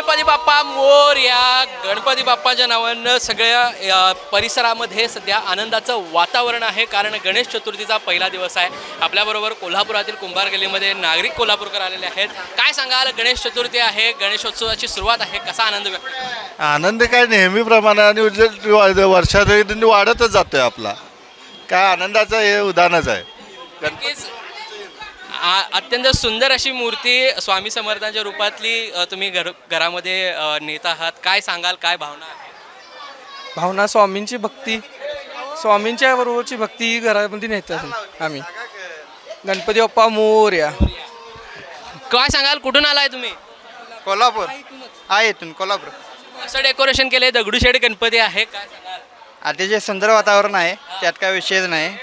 गणपती बाप्पा मोरया. गणपती बाप्पाच्या नावानं सगळ्या परिसरामध्ये सध्या आनंदाचं वातावरण आहे, कारण गणेश चतुर्थीचा पहिला दिवस आहे. आपल्याबरोबर कोल्हापुरातील कुंभार गल्लीमध्ये नागरिक कोल्हापूरकर आलेले आहेत. काय सांगाल, गणेश चतुर्थी आहे, गणेशोत्सवाची सुरुवात आहे, कसा आनंद व्यक्त करताय? आनंद काय नेहमीप्रमाणे आणि वर्षात वाढतच जातोय आपला. काय आनंदाचं हे उदाहरणच आहे. नक्कीच अत्यंत सुंदर अशी मूर्ती स्वामी समर्थांच्या रूपातली तुम्ही घरामध्ये नेत आहात. काय सांगाल, काय भावना आहे? भावना स्वामींची भक्ती, स्वामींच्या बरोबरची भक्ती घरामध्ये नेतात आम्ही. गणपती बाप्पा मोरया. काय सांगाल, कुठून आलाय तुम्ही? कोल्हापूर आहे, इथून कोल्हापूर. असं डेकोरेशन केलंय, दगडूशेठ गणपती आहे, काय सांगाल? अतिशय सुंदर वातावरण आहे, त्यात काय विषयच नाही.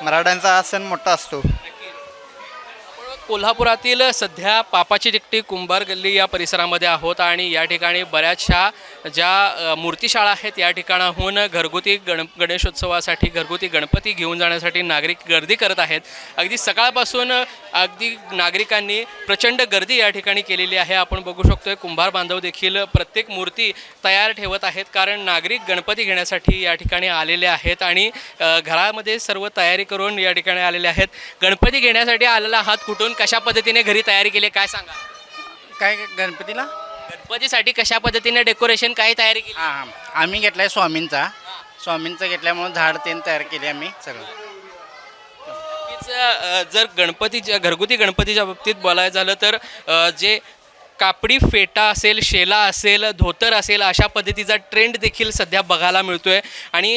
मराठ्यांचा हा सण मोठा असतो. कोल्हापुरातील सध्या पापाची तिकटी कुंभार गल्ली या परिसरामध्ये आहोत आणि या ठिकाणी बऱ्याचशा ज्या मूर्तीशाळा आहेत या ठिकाणाहून घरगुती गणेशोत्सवासाठी घरगुती गणपती घेऊन जाण्यासाठी नागरिक गर्दी करत आहेत. अगदी सकाळपासून अगदी नागरिकांनी प्रचंड गर्दी या ठिकाणी केलेली आहे. आपण बघू शकतोय कुंभार बांधव देखील प्रत्येक मूर्ती तयार ठेवत आहेत, कारण नागरिक गणपती घेण्यासाठी या ठिकाणी आलेले आहेत आणि घरामध्ये सर्व तयारी करून या ठिकाणी आलेले आहेत. गणपती घेण्यासाठी आलेला आहात, कुठून कशा पद्धतीने घरी तयारी केली, काय सांगा? काय गणपतीला गणपतीसाठी कशा पद्धतीने डेकोरेशन, काय तयारी केली? हां, आम्ही घेतलाय स्वामींचा घेतल्यामुळे झाड तेन तयार केले आम्ही सगळं. जर गणपतीच्या घरगुती गणपतीच्या बाबतीत बोलायचं झालं तर जे कापडी फेटा असेल, शेला असेल, धोतर असेल, अशा पद्धतीचा ट्रेंड देखील सध्या बघायला मिळतो आहे. आणि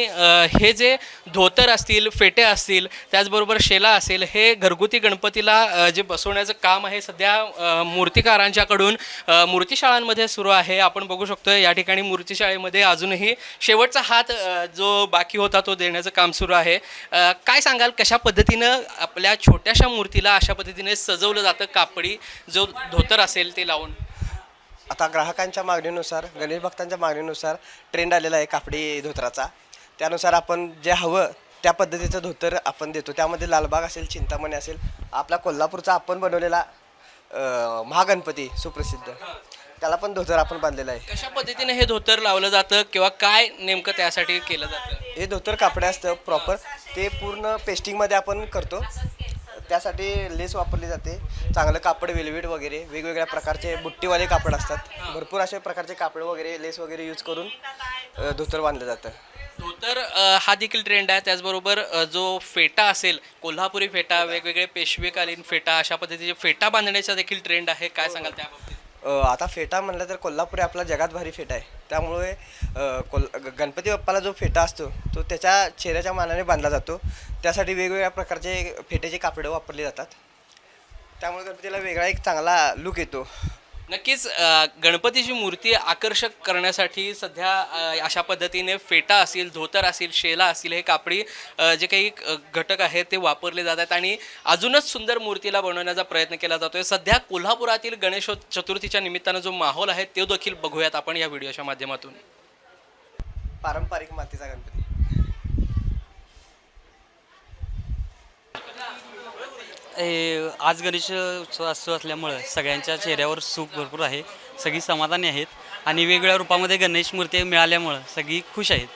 हे जे धोतर असतील, फेटे असतील, त्याचबरोबर शेला असेल, हे घरगुती गणपतीला जे बसवण्याचं काम आहे सध्या मूर्तिकारांच्याकडून मूर्तिशाळांमध्ये सुरू आहे. आपण बघू शकतो या ठिकाणी मूर्तिशाळेमध्ये अजूनही शेवटचा हात जो बाकी होता तो देण्याचं काम सुरू आहे. काय सांगाल, कशा पद्धतीनं आपल्या छोट्याशा मूर्तीला अशा पद्धतीने सजवलं जातं, कापडी जो धोतर असेल ते लावून? आता ग्राहकांच्या मागणीनुसार, गणेश भक्तांच्या मागणीनुसार ट्रेंड आलेला आहे कापडी धोतराचा. त्यानुसार आपण जे हवं त्या पद्धतीचं धोतर आपण देतो. त्यामध्ये लालबाग असेल, चिंतामणी असेल, आपला कोल्हापूरचा आपण बनवलेला महागणपती सुप्रसिद्ध, त्याला पण धोतर आपण बांधलेलं आहे. कशा पद्धतीने हे धोतर लावलं जातं किंवा काय नेमकं त्यासाठी केलं जातं? हे धोतर कापडे असतं प्रॉपर, ते पूर्ण पेस्टिंगमध्ये आपण करतो. त्यासाठी लेस वापरली जाते, चांगलं कापड, वेलवेट वगैरे वेगवेगळ्या प्रकारचे बुट्टीवाले कापड असतात. भरपूर अशा प्रकारचे कापड वगैरे, लेस वगैरे यूज करून धोतर बांधलं जातं. धोतर हा देखील ट्रेंड आहे. त्याचबरोबर जो फेटा असेल, कोल्हापुरी फेटा, वेगवेगळे पेशवेकालीन फेटा, अशा पद्धतीचे फेटा बांधण्याचा देखील ट्रेंड आहे. काय सांगाल त्याबाबतीत? आता फेटा म्हणलं तर कोल्हापुरी आपला जगात भारी फेटा आहे. त्यामुळे गणपती बाप्पाला जो फेटा असतो तो त्याच्या चेहऱ्याच्या मानाने बांधला जातो. त्यासाठी वेगवेगळ्या प्रकारचे फेट्याचे कापडं वापरली जातात. त्यामुळे गणपतीला वेगळा एक चांगला लुक येतो. नक्कीच गणपतीची मूर्ती आकर्षक करण्यासाठी सध्या अशा पद्धतीने फेटा असेल, धोतर असेल, शेला असेल, हे कापडी जे काही घटक आहेत ते वापरले जातात आणि अजूनच सुंदर मूर्तीला बनवण्याचा प्रयत्न केला जातोय. सध्या कोल्हापुरातील गणेश चतुर्थीच्या निमित्तानं जो माहोल आहे तो देखील बघूयात आपण या व्हिडिओच्या माध्यमातून. पारंपरिक मातीचा गणपती. आज गणेश उत्सव असल्यामुळं सगळ्यांच्या चेहऱ्यावर सुख भरपूर आहे, सगळी समाधानी आहेत आणि वेगवेगळ्या रूपामध्ये गणेश मूर्ती मिळाल्यामुळं सगळी खुश आहेत.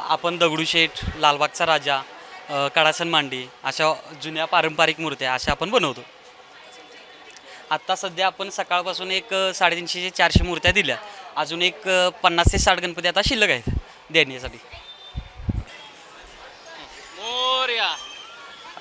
आपण दगडूशेठ, लालबागचा राजा, कडासन मांडी अशा जुन्या पारंपरिक मूर्त्या अशा आपण बनवतो. आत्ता सध्या आपण सकाळपासून एक 350 ते 400 मूर्त्या दिल्या. अजून एक 50 ते 60 गणपती आता शिल्लक आहेत देण्यासाठी.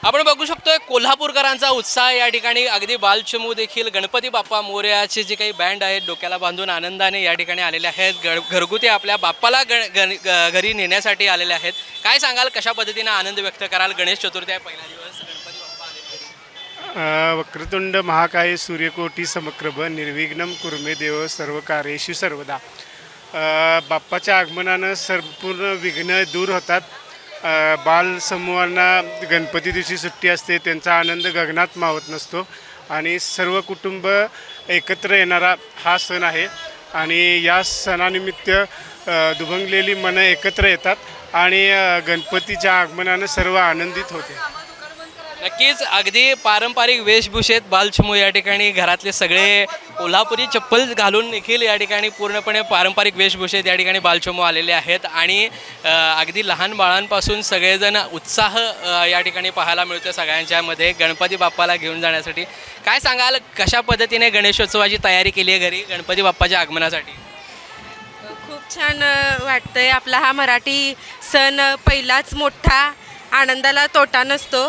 आपण बघू शकतोय कोल्हापूरकरांचा उत्साह या ठिकाणी. अगदी बालचमू देखील गणपती बाप्पा मोरयाचे जे काही बँड आहेत डोक्याला बांधून आनंदाने या ठिकाणी आलेले आहेत. घरगुती आपल्या बाप्पाला घरी नेण्यासाठी आलेले आहेत. काय सांगाल, कशा पद्धतीने आनंद व्यक्त कराल? गणेश चतुर्थी आहे, पहिला दिवस, गणपती बाप्पा आले. वक्रतुंड महाकाय सूर्यकोटी समप्रभ निर्विघ्नं कुर्मे देव सर्व कार्येषु सर्वदा. बाप्पाच्या आगमनानं संपूर्ण विघ्न दूर होतात. बालसमूहांना गणपती दिवशी सुट्टी असते, त्यांचा आनंद गगनात मावत नसतो आणि सर्व कुटुंब एकत्र येणारा हा सण आहे. आणि या सणानिमित्त दुभंगलेली मनं एकत्र येतात आणि गणपतीच्या आगमनानं सर्व आनंदित होते. नक्कीच अगदी पारंपरिक वेशभूषेत बालचिमू या ठिकाणी घरातले सगळे कोल्हापुरी चप्पल घालून देखील या ठिकाणी पूर्णपणे पारंपरिक वेशभूषेत या ठिकाणी बालचिमू आलेले आहेत आणि अगदी लहान बाळांपासून सगळेजण उत्साह या ठिकाणी पाहायला मिळतो सगळ्यांच्यामध्ये गणपती बाप्पाला घेऊन जाण्यासाठी. काय सांगाल कशा पद्धतीने गणेशोत्सवाची तयारी केली आहे घरी गणपती बाप्पाच्या आगमनासाठी? खूप छान वाटतंय. आपला हा मराठी सण पहिलाच मोठा, आनंदाला तोटा नसतो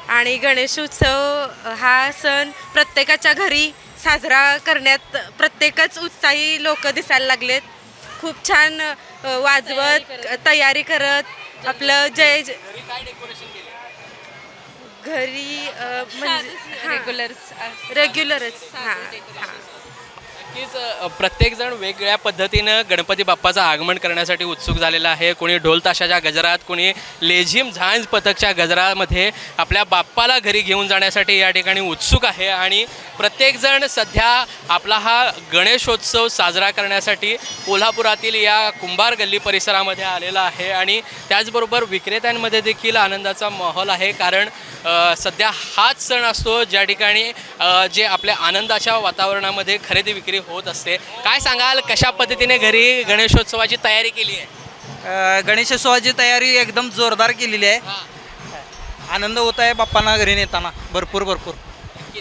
आणि गणेशोत्सव हा सण प्रत्येकाच्या घरी साजरा करण्यात प्रत्येकच उत्साही लोक दिसायला लागलेत. खूप छान वाजवत तयारी करत आपलं जय घरी म्हणजे रेग्युलरच हां. नक्कीच प्रत्येकजण वेगवेगळ्या पद्धतीनं गणपती बाप्पाचं आगमन करण्यासाठी उत्सुक झालेला आहे. कोणी ढोल ताशाच्या गजरात, कोणी लेझिम झांज पथकच्या गजरामध्ये आपल्या बाप्पाला घरी घेऊन जाण्यासाठी या ठिकाणी उत्सुक आहे आणि प्रत्येकजण सध्या आपला हा गणेशोत्सव साजरा करण्यासाठी कोल्हापुरातील या कुंभार गल्ली परिसरामध्ये आलेला आहे आणि त्याचबरोबर विक्रेत्यांमध्ये देखील आनंदाचा माहोल आहे कारण सध्या हाच सण असतो ज्या ठिकाणी जे आपल्या आनंदाच्या वातावरणामध्ये खरेदी विक्री होत असते. काय सांगाल कशा पद्धतीने घरी गणेशोत्सवाची तयारी केली आहे? गणेशोत्सवाची तयारी एकदम जोरदार केलेली आहे. आनंद होत आहे बाप्पांना घरी नेताना भरपूर.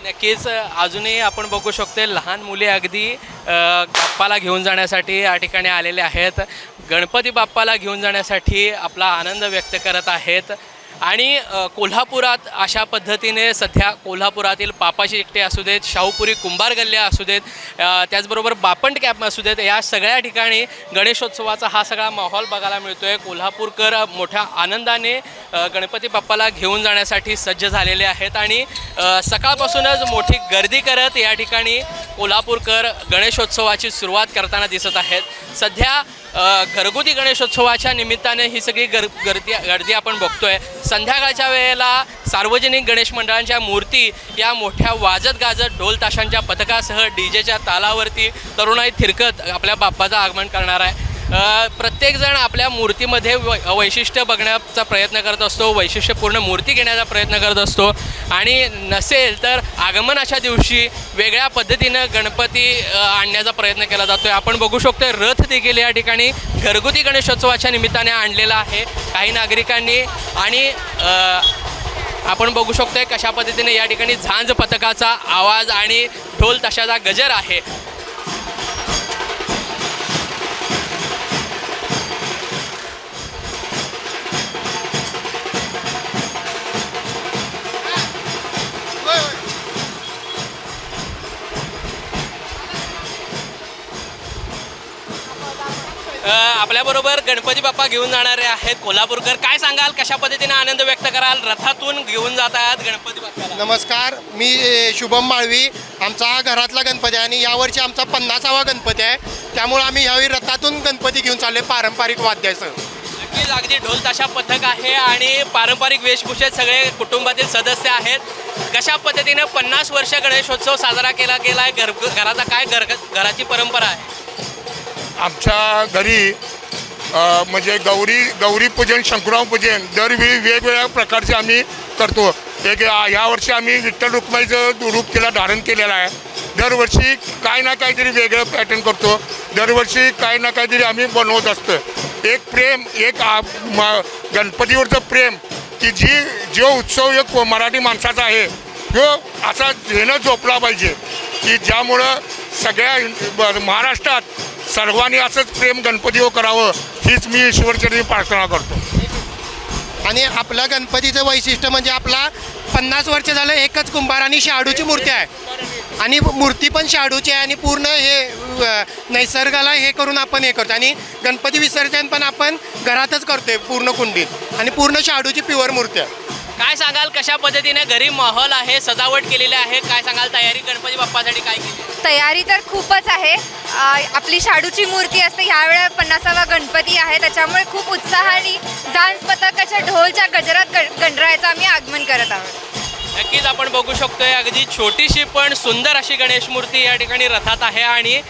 नक्कीच अजूनही आपण बघू शकतो लहान मुले अगदी बाप्पाला घेऊन जाण्यासाठी या ठिकाणी आलेले आहेत. गणपती बाप्पाला घेऊन जाण्यासाठी आपला आनंद व्यक्त करत आहेत आणि कोल्हापुरात अशा पद्धतीने सध्या कोल्हापुरातील पापाची एकटे असू देत, शाहूपुरी कुंभार गल्ल्या असू देत, त्याचबरोबर बापंड कॅम्प असू देत, या सगळ्या ठिकाणी गणेशोत्सवाचा हा सगळा माहोल बघायला मिळतो आहे. कोल्हापूरकर मोठ्या आनंदाने गणपती बाप्पाला घेऊन जाण्यासाठी सज्ज झालेले आहेत आणि सकाळपासूनच मोठी गर्दी करत या ठिकाणी कोल्हापूरकर गणेशोत्सवाची सुरुवात करताना दिसत आहेत. सध्या घरगुती गणेशोत्सवाच्या निमित्ताने ही सगळी गर्दी आपण बघतोय. संध्याकाळच्या वेळेला सार्वजनिक गणेश मंडळांच्या मूर्ती या मोठ्या वाजत गाजत ढोल ताशांच्या पथकासह डीजेच्या तालावरती तरुणाई थिरकत आपल्या बाप्पाचं आगमन करणार आहे. प्रत्येकजण आपल्या मूर्तीमध्ये वैशिष्ट्य बघण्याचा प्रयत्न करत असतो, वैशिष्ट्यपूर्ण मूर्ती घेण्याचा प्रयत्न करत असतो आणि नसेल तर आगमनाच्या दिवशी वेगळ्या पद्धतीनं गणपती आणण्याचा प्रयत्न केला जातो आहे. आपण बघू शकतो रथ देखील या ठिकाणी घरगुती गणेशोत्सवाच्या निमित्ताने आणलेला आहे काही नागरिकांनी आणि आपण बघू शकतोय कशा पद्धतीने या ठिकाणी झांज पथकाचा आवाज आणि ढोल ताशाचा गजर आहे. आपल्याबरोबर गणपती बाप्पा घेऊन जाणारे आहेत कोल्हापूरकर. काय सांगाल कशा पद्धतीने आनंद व्यक्त कराल रथातून घेऊन जात आहात गणपती बाप्पाला? नमस्कार, मी शुभम माळवी. आमचा हा घरातला गणपती आहे आणि यावर्षी आमचा 50वा गणपती आहे. त्यामुळे आम्ही यावेळी रथातून गणपती घेऊन चालले पारंपरिक वाद्यासह. नक्कीच अगदी ढोल ताशा पथक आहे आणि पारंपरिक वेशभूषेत सगळे कुटुंबातील सदस्य आहेत. कशा पद्धतीने 50 वर्ष गणेशोत्सव साजरा केला गेला आहे? घराचा काय घराची परंपरा आहे? आमच्या घरी म्हणजे गौरी पूजन, शंकरराव पूजन दरवेळी वेगवेगळ्या प्रकारचे आम्ही करतो. यावर्षी आम्ही विठ्ठल रुक्माईचं रूप तिला धारण केलेलं आहे. दरवर्षी काय ना काहीतरी वेगळं पॅटर्न करतो. दरवर्षी काही ना काहीतरी आम्ही बनवत असतो. एक प्रेम, एक गणपतीवरचं प्रेम की जो उत्सव एक मराठी माणसाचा आहे तो असा घेणं झोपला पाहिजे की ज्यामुळं सगळ्या महाराष्ट्रात सर्वांनी असंच प्रेम गणपतीवर करावं हीच मी ईश्वरचरणी प्रार्थना करतो. आणि आपल्या गणपतीचं वैशिष्ट्य म्हणजे आपला 50 वर्ष झालं एकच कुंभार आणि शाडूची मूर्ती आहे आणि मूर्ती पण शाडूची आहे आणि पूर्ण हे नैसर्गाला हे करून आपण हे करतो आणि गणपती विसर्जन पण आपण घरातच करतोय पूर्ण कुंडीत आणि पूर्ण शाडूची प्युअर मूर्ती आहे. काय सांगाल कशा पद्धतीने घरी माहोल आहे, सजावट केलेली आहे? काय सांगाल तयारी गणपती बाप्पासाठी काय केली? तयारी तर खूपच आहे. आपली शाडूची मूर्ती असते, ह्यावेळेला 50वा गणपती आहे, त्याच्यामुळे खूप उत्साहाने झांज पथकाच्या ढोलच्या गजरात गणरायाचं आम्ही आगमन करत आहोत. नक्कीच आपण बघू शकतोय अगदी छोटीशी पण सुंदर अशी गणेश मूर्ती या ठिकाणी रथात आहे आणि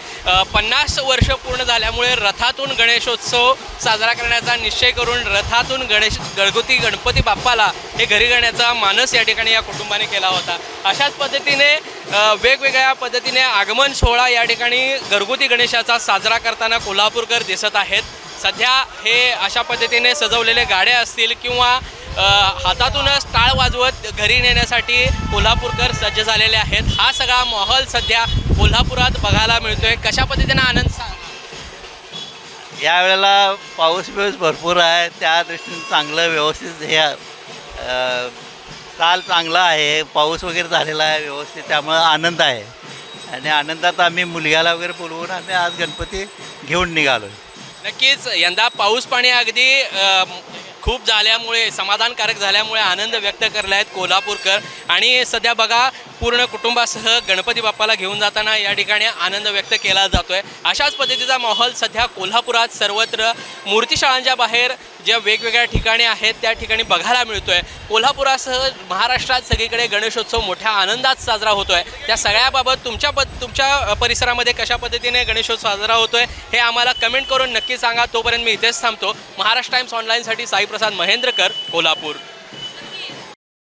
50 वर्ष पूर्ण झाल्यामुळे रथातून गणेशोत्सव साजरा करण्याचा निश्चय करून रथातून घरगुती गणपती बाप्पाला हे घरी घेण्याचा मानस या ठिकाणी या कुटुंबाने केला होता. अशाच पद्धतीने वेगवेगळ्या पद्धतीने आगमन सोहळा या ठिकाणी घरगुती गणेशाचा साजरा करताना कोल्हापूरकर दिसत आहेत. सध्या हे अशा पद्धतीने सजवलेले गाड्या असतील किंवा हातातूनच टाळ वाजवत घरी नेण्यासाठी कोल्हापूरकर सज्ज झालेले आहेत. हा सगळा माहोल सध्या कोल्हापुरात बघायला मिळतोय. कशा पद्धतीने आनंद यावेळेला पाऊस भरपूर आहे, त्या दृष्टीने चांगलं व्यवस्थित हे काल चांगला आहे, पाऊस वगैरे झालेला आहे व्यवस्थित, त्यामुळं आनंद आहे. आणि आनंदात आम्ही मुलग्याला वगैरे बोलवून आम्ही आज गणपती घेऊन निघालो. नक्कीच यंदा पाऊस पाणी अगदी खूप झाल्यामुळे समाधानकारक झाल्यामुळे आनंद व्यक्त करले आहेत कोल्हापूरकर. आणि सध्या बघा पूर्ण कुटुंबासह गणपती बाप्पाला घेऊन जाताना या ठिकाणी आनंद व्यक्त केला जातोय. अशाच पद्धतीचा माहोल सध्या कोल्हापुरात सर्वत्र मूर्तीशाळांच्या बाहेर ज्या वेगवेगळ्या ठिकाणी आहेत त्या ठिकाणी बघायला मिळतोय. कोल्हापुरासह महाराष्ट्रात सगळीकडे गणेशोत्सव मोठ्या आनंदात साजरा होतोय. त्या सगळ्याबाबत तुमच्या परिसरामध्ये कशा पद्धतीने गणेशोत्सव साजरा होतोय हे आम्हाला कमेंट करून नक्की सांगा. तोपर्यंत मी इथेच थांबतो. महाराष्ट्र टाइम्स ऑनलाईनसाठी साईप्रसाद महेंद्रकर, कोल्हापूर.